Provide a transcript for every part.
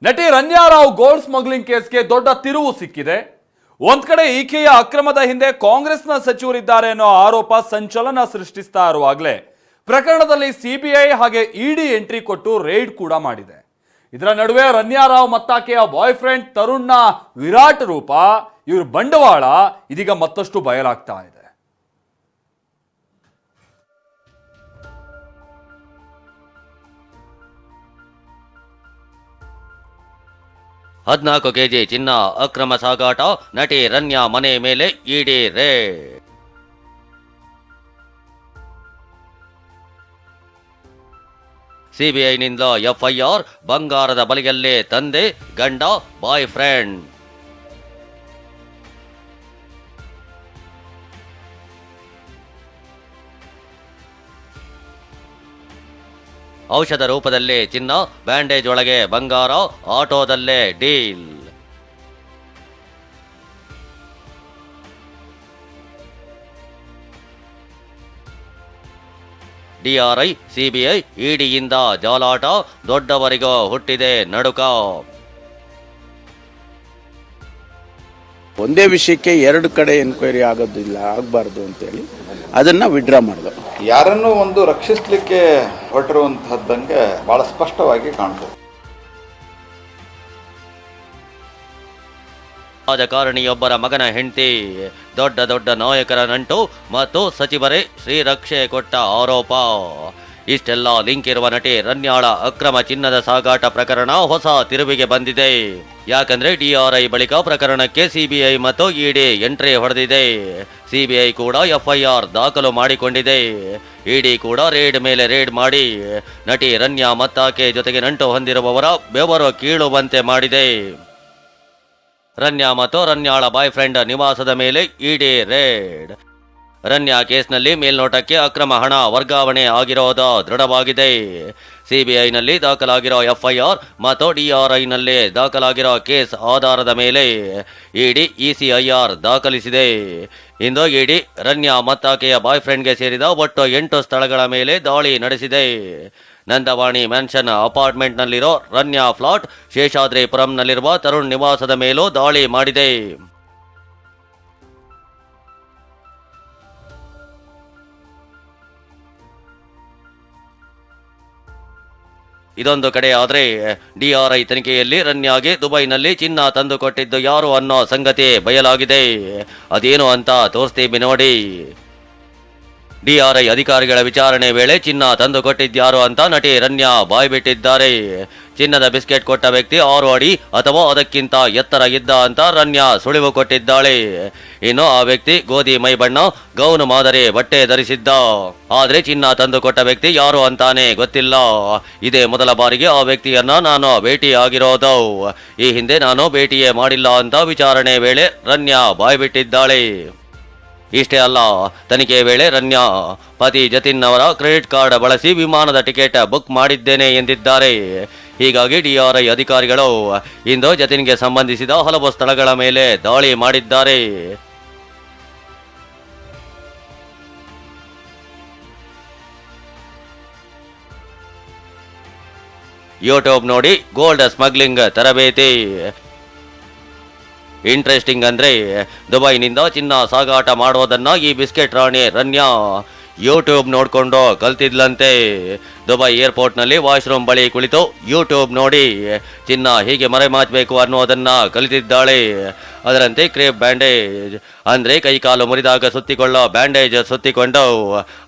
ನಟಿ Ranya Rao gold smuggling ಕೇಸ್ಗೆ ದೊಡ್ಡ ತಿರುವು ಸಿಕ್ಕಿದೆ. ಒಂದ್ ಕಡೆ ಈಕೆಯ ಅಕ್ರಮದ ಹಿಂದೆ ಕಾಂಗ್ರೆಸ್ನ ಸಚಿವರಿದ್ದಾರೆ ಅನ್ನೋ ಆರೋಪ ಸಂಚಲನ ಸೃಷ್ಟಿಸ್ತಾ ಇರುವಾಗಲೇ ಪ್ರಕರಣದಲ್ಲಿ ಸಿಬಿಐ ಹಾಗೆ ಇಡಿ ಎಂಟ್ರಿ ಕೊಟ್ಟು ರೇಡ್ ಕೂಡ ಮಾಡಿದೆ. ಇದರ ನಡುವೆ ರನ್ಯಾ ರಾವ್ ಮತ್ತಾಕೆಯ ಬಾಯ್ ಫ್ರೆಂಡ್ ತರುಣ್ನ ವಿರಾಟ್ ರೂಪ, ಇವ್ರ ಬಂಡವಾಳ ಇದೀಗ ಮತ್ತಷ್ಟು ಬಯಲಾಗ್ತಾ ಇದೆ. 14 ಕೆಜಿ ಚಿನ್ನ ಅಕ್ರಮ ಸಾಗಾಟ, ನಟಿ ರನ್ಯಾ ಮನೆ ಮೇಲೆ ಇಡಿ ರೇಡ್. ಸಿಬಿಐನಿಂದ ಎಫ್ಐಆರ್, ಬಂಗಾರದ ಬಲೆಯಲ್ಲೇ ತಂದೆ, ಗಂಡ, ಬಾಯ್ ಫ್ರೆಂಡ್. ಔಷಧ ರೂಪದಲ್ಲೇ ಚಿನ್ನ, ಬ್ಯಾಂಡೇಜ್ ಒಳಗೆ ಬಂಗಾರ, ಆಟೋದಲ್ಲೇ ಡೀಲ್. ಡಿಆರ್ಐ, ಸಿಬಿಐ, ಇಡಿಯಿಂದ ಜಾಲಾಟ, ದೊಡ್ಡವರಿಗೂ ಹುಟ್ಟಿದೆ ನಡುಕ. ಒಂದೇ ವಿಷಯಕ್ಕೆ ಎರಡು ಕಡೆ ಎನ್ಕ್ವೈರಿ ಆಗೋದಿಲ್ಲ, ಆಗಬಾರ್ದು ಅಂತೇಳಿ ಅದನ್ನ ವಿಡ್ರಾ ಮಾಡಿದ್ರು. ಯಾರನ್ನೂ ಒಂದು ರಕ್ಷಿಸಲಿಕ್ಕೆ ಹೊರಟಿರುವಂತಹದ್ದಂಗೆ ಬಹಳ ಸ್ಪಷ್ಟವಾಗಿ ಕಾಣ್ತದೆ. ರಾಜಕಾರಣಿಯೊಬ್ಬರ ಮಗನ ಹೆಂಡತಿ, ದೊಡ್ಡ ದೊಡ್ಡ ನಾಯಕರ ನಂಟು ಮತ್ತು ಸಚಿವರೇ ಶ್ರೀರಕ್ಷೆ ಕೊಟ್ಟ ಆರೋಪ. ಇಷ್ಟೆಲ್ಲ ಲಿಂಕ್ ಇರುವ ನಟಿ ರನ್ಯಾಳ ಅಕ್ರಮ ಚಿನ್ನದ ಸಾಗಾಟ ಪ್ರಕರಣ ಹೊಸ ತಿರುವಿಗೆ ಬಂದಿದೆ. ಯಾಕಂದ್ರೆ ಡಿಆರ್ಐ ಬಳಿಕ ಪ್ರಕರಣಕ್ಕೆ ಸಿಬಿಐ ಮತ್ತು ಇಡಿ ಎಂಟ್ರಿ ಹೊಡೆದಿದೆ. ಸಿಬಿಐ ಕೂಡ ಎಫ್ಐಆರ್ ದಾಖಲು ಮಾಡಿಕೊಂಡಿದೆ. ಇಡಿ ಕೂಡ ರೇಡ್ ಮೇಲೆ ರೇಡ್ ಮಾಡಿ ನಟಿ ರನ್ಯಾ ಮತ್ತಾಕೆ ಜೊತೆಗೆ ನಂಟು ಹೊಂದಿರುವವರ ಬೆವರು ಕೀಳುವಂತೆ ಮಾಡಿದೆ. ರನ್ಯಾ ಮತ್ತು ರನ್ಯಾಳ ಬಾಯ್ ಫ್ರೆಂಡ್ ನಿವಾಸದ ಮೇಲೆ ಇಡಿ ರೇಡ್. ರನ್ಯಾ ಕೇಸ್ನಲ್ಲಿ ಮೇಲ್ನೋಟಕ್ಕೆ ಅಕ್ರಮ ಹಣ ವರ್ಗಾವಣೆ ಆಗಿರೋದು ದೃಢವಾಗಿದೆ. ಸಿಬಿಐನಲ್ಲಿ ದಾಖಲಾಗಿರೋ ಎಫ್ಐಆರ್ ಮತ್ತು ಡಿಆರ್ಐನಲ್ಲಿ ದಾಖಲಾಗಿರೋ ಕೇಸ್ ಆಧಾರದ ಮೇಲೆ ಇಡಿ ಇಸಿಐಆರ್ ದಾಖಲಿಸಿದೆ. ಇಂದು ಇಡಿ ರನ್ಯಾ ಮತ್ತಾಕೆಯ ಬಾಯ್ ಫ್ರೆಂಡ್ಗೆ ಸೇರಿದ ಒಟ್ಟು 8 ಸ್ಥಳಗಳ ಮೇಲೆ ದಾಳಿ ನಡೆಸಿದೆ. ನಂದವಾಣಿ ಮ್ಯಾನ್ಷನ್ ಅಪಾರ್ಟ್ಮೆಂಟ್ನಲ್ಲಿರೋ ರನ್ಯಾ ಫ್ಲಾಟ್, ಶೇಷಾದ್ರಿಪುರಂನಲ್ಲಿರುವ ತರುಣ್ ನಿವಾಸದ ಮೇಲೂ ದಾಳಿ ಮಾಡಿದೆ. ಇದೊಂದು ಕಡೆ ಆದರೆ ಡಿಆರ್ಐ ತನಿಖೆಯಲ್ಲಿ ರನ್ಯಾಗೆ ದುಬೈನಲ್ಲಿ ಚಿನ್ನ ತಂದು ಕೊಟ್ಟಿದ್ದು ಯಾರು ಅನ್ನೋ ಸಂಗತಿ ಬಯಲಾಗಿದೆ. ಅದೇನು ಅಂತ ತೋರಿಸ್ತೀವಿ ನೋಡಿ. ಡಿಆರ್ಐ ಅಧಿಕಾರಿಗಳ ವಿಚಾರಣೆ ವೇಳೆ ಚಿನ್ನ ತಂದು ಕೊಟ್ಟಿದ್ಯಾರು ಅಂತ ನಟಿ ರನ್ಯಾ ಬಾಯ್ಬಿಟ್ಟಿದ್ದಾರೆ. ಚಿನ್ನದ ಬಿಸ್ಕೆಟ್ ಕೊಟ್ಟ ವ್ಯಕ್ತಿ 6 ಅಡಿ ಅಥವಾ ಅದಕ್ಕಿಂತ ಎತ್ತರ ಇದ್ದ ಅಂತ ರನ್ಯಾ ಸುಳಿವು ಕೊಟ್ಟಿದ್ದಾಳೆ. ಇನ್ನು ಆ ವ್ಯಕ್ತಿ ಗೋಧಿ ಮೈ ಬಣ್ಣ, ಗೌನ್ ಮಾದರಿ ಬಟ್ಟೆ ಧರಿಸಿದ್ದ. ಆದ್ರೆ ಚಿನ್ನ ತಂದು ಕೊಟ್ಟ ವ್ಯಕ್ತಿ ಯಾರು ಅಂತಾನೆ ಗೊತ್ತಿಲ್ಲ. ಇದೇ ಮೊದಲ ಬಾರಿಗೆ ಆ ವ್ಯಕ್ತಿಯನ್ನ ನಾನು ಭೇಟಿ ಆಗಿರೋದು. ಈ ಹಿಂದೆ ನಾನು ಭೇಟಿಯೇ ಮಾಡಿಲ್ಲ ಅಂತ ವಿಚಾರಣೆ ವೇಳೆ ರನ್ಯಾ ಬಾಯ್ಬಿಟ್ಟಿದ್ದಾಳೆ. ಇಷ್ಟೇ ಅಲ್ಲ, ತನಿಖೆ ವೇಳೆ ರನ್ಯಾ ಪತಿ ಜತಿನ್ ಅವರ ಕ್ರೆಡಿಟ್ ಕಾರ್ಡ್ ಬಳಸಿ ವಿಮಾನದ ಟಿಕೆಟ್ ಬುಕ್ ಮಾಡಿದ್ದೇನೆ ಎಂದಿದ್ದಾರೆ. ಹೀಗಾಗಿ ಡಿಆರ್ಐ ಅಧಿಕಾರಿಗಳು ಇಂದು ಜತಿನ್ಗೆ ಸಂಬಂಧಿಸಿದ ಹಲವು ಸ್ಥಳಗಳ ಮೇಲೆ ದಾಳಿ ಮಾಡಿದ್ದಾರೆ. ಯೂಟ್ಯೂಬ್ ನೋಡಿ ಗೋಲ್ಡ್ ಸ್ಮಗ್ಲಿಂಗ್ ತರಬೇತಿ. ಇಂಟ್ರೆಸ್ಟಿಂಗ್ ಅಂದ್ರೆ ದುಬೈನಿಂದ ಚಿನ್ನ ಸಾಗಾಟ ಮಾಡೋದನ್ನ ಈ ಬಿಸ್ಕೆಟ್ ರಾಣಿ ರನ್ಯಾ ಯೂಟ್ಯೂಬ್ ನೋಡ್ಕೊಂಡು ಕಲ್ತಿದ್ಲಂತೆ. ದುಬೈ ಏರ್ಪೋರ್ಟ್ನಲ್ಲಿ ವಾಶ್ರೂಮ್ ಬಳಿ ಕುಳಿತು ಯೂಟ್ಯೂಬ್ ನೋಡಿ ಚಿನ್ನ ಹೀಗೆ ಮರೆಮಾಚಬೇಕು ಅನ್ನೋದನ್ನ ಕಲಿತಿದ್ದಾಳೆ. ಅದರಂತೆ ಕ್ರೇಪ್ ಬ್ಯಾಂಡೇಜ್ ಅಂದ್ರೆ ಕೈಕಾಲು ಮುರಿದಾಗ ಸುತ್ತಿಕೊಳ್ಳೋ ಬ್ಯಾಂಡೇಜ್ ಸುತ್ತಿಕೊಂಡು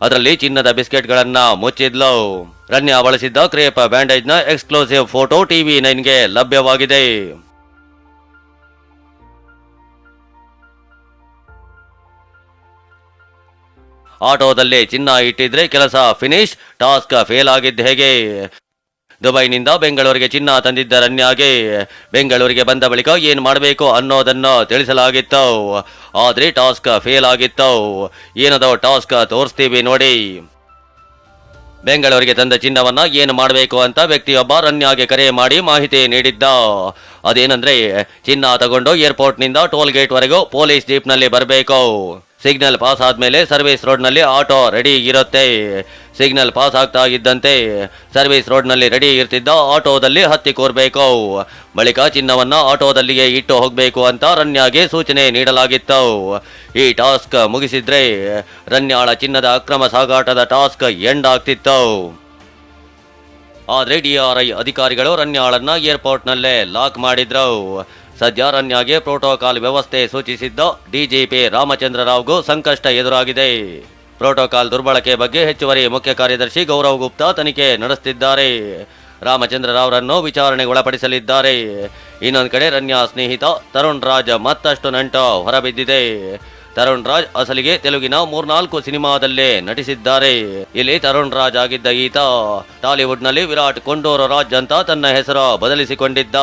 ಅದರಲ್ಲಿ ಚಿನ್ನದ ಬಿಸ್ಕೆಟ್ಗಳನ್ನ ಮುಚ್ಚಿದ್ಲು. ರನ್ಯಾ ಬಳಸಿದ್ದ ಕ್ರೇಪ್ ಬ್ಯಾಂಡೇಜ್ನ ಎಕ್ಸ್ಕ್ಲೂಸಿವ್ ಫೋಟೋ TV9ಗೆ ಲಭ್ಯವಾಗಿದೆ. ಆಟೋದಲ್ಲಿ ಚಿನ್ನ ಇಟ್ಟಿದ್ರೆ ಕೆಲಸ ಫಿನಿಶ್, ಟಾಸ್ಕ್ ಫೇಲ್ ಆಗಿದ್ದು ಹೇಗೆ? ದುಬೈನಿಂದ ಬೆಂಗಳೂರಿಗೆ ಚಿನ್ನ ತಂದಿದ್ದ ರನ್ಯಾಗೆ ಬೆಂಗಳೂರಿಗೆ ಬಂದ ಬಳಿಕ ಏನ್ ಮಾಡಬೇಕು ಅನ್ನೋದನ್ನು ತಿಳಿಸಲಾಗಿತ್ತು. ಆದ್ರೆ ಟಾಸ್ಕ್ ಫೇಲ್ ಆಗಿತ್ತು. ಏನದೋ ಟಾಸ್ಕ್ ತೋರಿಸ್ತೀವಿ ನೋಡಿ. ಬೆಂಗಳೂರಿಗೆ ತಂದ ಚಿನ್ನವನ್ನ ಏನು ಮಾಡಬೇಕು ಅಂತ ವ್ಯಕ್ತಿಯೊಬ್ಬ ರನ್ಯಾಗೆ ಕರೆ ಮಾಡಿ ಮಾಹಿತಿ ನೀಡಿದ್ದ. ಅದೇನಂದ್ರೆ ಚಿನ್ನ ತಗೊಂಡು ಏರ್ಪೋರ್ಟ್ನಿಂದ ಟೋಲ್ ಗೇಟ್ ವರೆಗೂ ಪೊಲೀಸ್ ಜೀಪ್ನಲ್ಲಿ ಬರಬೇಕು. ಸಿಗ್ನಲ್ ಪಾಸ್ ಆದ್ಮೇಲೆ ಸರ್ವಿಸ್ ರೋಡ್ನಲ್ಲಿ ಆಟೋ ರೆಡಿ ಇರುತ್ತೆ. ಸಿಗ್ನಲ್ ಪಾಸ್ ಆಗ್ತಾ ಇದ್ದಂತೆ ಸರ್ವಿಸ್ ರೋಡ್ನಲ್ಲಿ ರೆಡಿ ಇರ್ತಿದ್ದ ಆಟೋದಲ್ಲಿ ಹತ್ತಿ ಕೂರ್ಬೇಕು. ಬಳಿಕ ಚಿನ್ನವನ್ನ ಆಟೋದಲ್ಲಿಗೆ ಇಟ್ಟು ಹೋಗಬೇಕು ಅಂತ ರನ್ಯಾಗೆ ಸೂಚನೆ ನೀಡಲಾಗಿತ್ತು. ಈ ಟಾಸ್ಕ್ ಮುಗಿಸಿದ್ರೆ ರನ್ಯಾಳ ಚಿನ್ನದ ಅಕ್ರಮ ಸಾಗಾಟದ ಟಾಸ್ಕ್ ಎಂಡ್ ಆಗ್ತಿತ್ತು. ಆದ್ರೆ DRI ಅಧಿಕಾರಿಗಳು ರನ್ಯಾಳನ್ನ ಏರ್ಪೋರ್ಟ್ನಲ್ಲೇ ಲಾಕ್ ಮಾಡಿದ್ರು. ಸದ್ಯ ರನ್ಯಾಗೆ ಪ್ರೋಟೋಕಾಲ್ ವ್ಯವಸ್ಥೆ ಸೂಚಿಸಿದ್ದ DGP ರಾಮಚಂದ್ರ ರಾವ್ಗೂ ಸಂಕಷ್ಟ ಎದುರಾಗಿದೆ. ಪ್ರೋಟೋಕಾಲ್ ದುರ್ಬಳಕೆ ಬಗ್ಗೆ ಹೆಚ್ಚುವರಿ ಮುಖ್ಯ ಕಾರ್ಯದರ್ಶಿ ಗೌರವ್ ಗುಪ್ತಾ ತನಿಖೆ ನಡೆಸುತ್ತಿದ್ದಾರೆ. ರಾಮಚಂದ್ರ ರಾವ್ರನ್ನು ವಿಚಾರಣೆಗೆ ಒಳಪಡಿಸಲಿದ್ದಾರೆ. ಇನ್ನೊಂದು ಕಡೆ ರನ್ಯಾ ಸ್ನೇಹಿತ ತರುಣ್ ರಾಜ್ ಮತ್ತಷ್ಟು ನಂಟು ಹೊರಬಿದ್ದಿದೆ. ತರುಣ್ ರಾಜ್ ಅಸಲಿಗೆ ತೆಲುಗಿನ 3-4 ಸಿನಿಮಾದಲ್ಲೇ ನಟಿಸಿದ್ದಾರೆ. ಇಲ್ಲಿ ತರುಣ್ ರಾಜ್ ಆಗಿದ್ದ ಈತ ಟಾಲಿವುಡ್ನಲ್ಲಿ ವಿರಾಟ್ ಕೊಂಡೂರು ರಾಜ್ ಅಂತ ತನ್ನ ಹೆಸರು ಬದಲಿಸಿಕೊಂಡಿದ್ದ.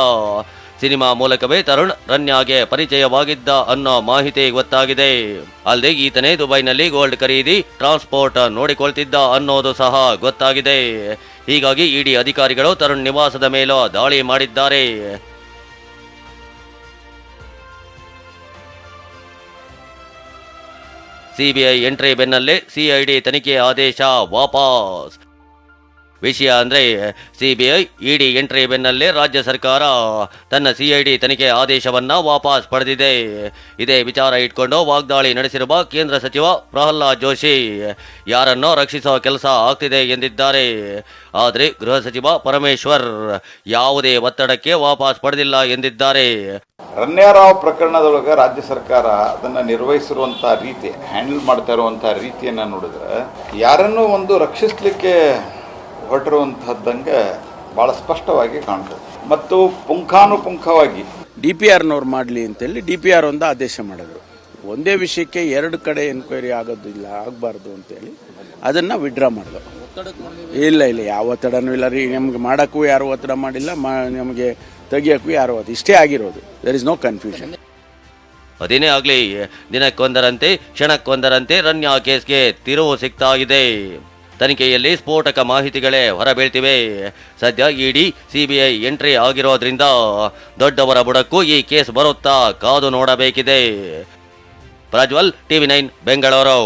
ಸಿನಿಮಾ ಮೂಲಕವೇ ತರುಣ್ ರನ್ಯಾಗೆ ಪರಿಚಯವಾಗಿದ್ದ ಅನ್ನೋ ಮಾಹಿತಿ ಗೊತ್ತಾಗಿದೆ. ಅಲ್ಲದೆ ಈತನೇ ದುಬೈನಲ್ಲಿ ಗೋಲ್ಡ್ ಖರೀದಿ ಟ್ರಾನ್ಸ್ಪೋರ್ಟ್ ನೋಡಿಕೊಳ್ತಿದ್ದ ಅನ್ನೋದು ಸಹ ಗೊತ್ತಾಗಿದೆ. ಹೀಗಾಗಿ ಇಡಿ ಅಧಿಕಾರಿಗಳು ತರುಣ್ ನಿವಾಸದ ಮೇಲೂ ದಾಳಿ ಮಾಡಿದ್ದಾರೆ. ಸಿಬಿಐ ಎಂಟ್ರಿ ಬೆನ್ನಲ್ಲೇ CID ತನಿಖೆ ಆದೇಶ ವಾಪಸ್. ವಿಷಯ ಅಂದ್ರೆ ಸಿಬಿಐ ಇಡಿ ಎಂಟ್ರಿ ಬೆನ್ನಲ್ಲೇ ರಾಜ್ಯ ಸರ್ಕಾರ ತನ್ನ CID ತನಿಖೆ ಆದೇಶವನ್ನ ವಾಪಸ್ ಪಡೆದಿದೆ. ಇದೇ ವಿಚಾರ ಇಟ್ಕೊಂಡು ವಾಗ್ದಾಳಿ ನಡೆಸಿರುವ ಕೇಂದ್ರ ಸಚಿವ ಪ್ರಹ್ಲಾದ್ ಜೋಶಿ ಯಾರನ್ನೋ ರಕ್ಷಿಸೋ ಕೆಲಸ ಆಗ್ತಿದೆ ಎಂದಿದ್ದಾರೆ. ಆದರೆ ಗೃಹ ಸಚಿವ ಪರಮೇಶ್ವರ್ ಯಾವುದೇ ಒತ್ತಡಕ್ಕೆ ವಾಪಸ್ ಪಡೆದಿಲ್ಲ ಎಂದಿದ್ದಾರೆ. ರನ್ಯಾರಾವ್ ಪ್ರಕರಣದೊಳಗೆ ರಾಜ್ಯ ಸರ್ಕಾರ ಅದನ್ನು ನಿರ್ವಹಿಸಿರುವಂಥ ರೀತಿ, ಹ್ಯಾಂಡಲ್ ಮಾಡ್ತಾ ಇರುವಂಥ ರೀತಿಯನ್ನು ನೋಡಿದ್ರೆ ಯಾರನ್ನೂ ಒಂದು ರಕ್ಷಿಸಲಿಕ್ಕೆ ಹೊರಟಿರುವಂಥದ್ದಂಗೆ ಭಾಳ ಸ್ಪಷ್ಟವಾಗಿ ಕಾಣ್ತದೆ. ಮತ್ತು ಪುಂಖಾನುಪುಂಖವಾಗಿ DPRನವ್ರು ಮಾಡಲಿ ಅಂತೇಳಿ DPR ಒಂದು ಆದೇಶ ಮಾಡಿದ್ರು. ಒಂದೇ ವಿಷಯಕ್ಕೆ 2 ಕಡೆ ಎನ್ಕ್ವೈರಿ ಆಗೋದಿಲ್ಲ, ಆಗಬಾರ್ದು ಅಂತೇಳಿ ಅದನ್ನು ವಿಡ್ರಾ ಮಾಡಿದ್ರು. ಇಲ್ಲ ಯಾವ ಒತ್ತಡನೂ ಇಲ್ಲ ರೀ, ನಮ್ಗೆ ಮಾಡೋಕ್ಕೂ ಯಾರು ಒತ್ತಡ ಮಾಡಿಲ್ಲ, ನಮಗೆ ತೆಗಿಯೋಕ್ಕೂ ಯಾರು ಇಷ್ಟೇ ಆಗಿರೋದು. There is no confusion. ಅದೇನೇ ಆಗ್ಲಿ, ದಿನಕ್ಕೊಂದರಂತೆ ಕ್ಷಣಕ್ಕೊಂದರಂತೆ ರನ್ಯಾ ಕೇಸ್ಗೆ ತಿರುವು ಸಿಗ್ತಾ ಇದೆ. ತನಿಖೆಯಲ್ಲಿ ಸ್ಫೋಟಕ ಮಾಹಿತಿಗಳೇ ಹೊರಬೀಳ್ತಿವೆ. ಸದ್ಯ ಇಡಿ CBI ಎಂಟ್ರಿ ಆಗಿರೋದ್ರಿಂದ ದೊಡ್ಡವರ ಬುಡಕ್ಕೂ ಈ ಕೇಸ್ ಬರುತ್ತಾ ಕಾದು ನೋಡಬೇಕಿದೆ. ಪ್ರಜ್ವಲ್, TV9 ಬೆಂಗಳೂರು.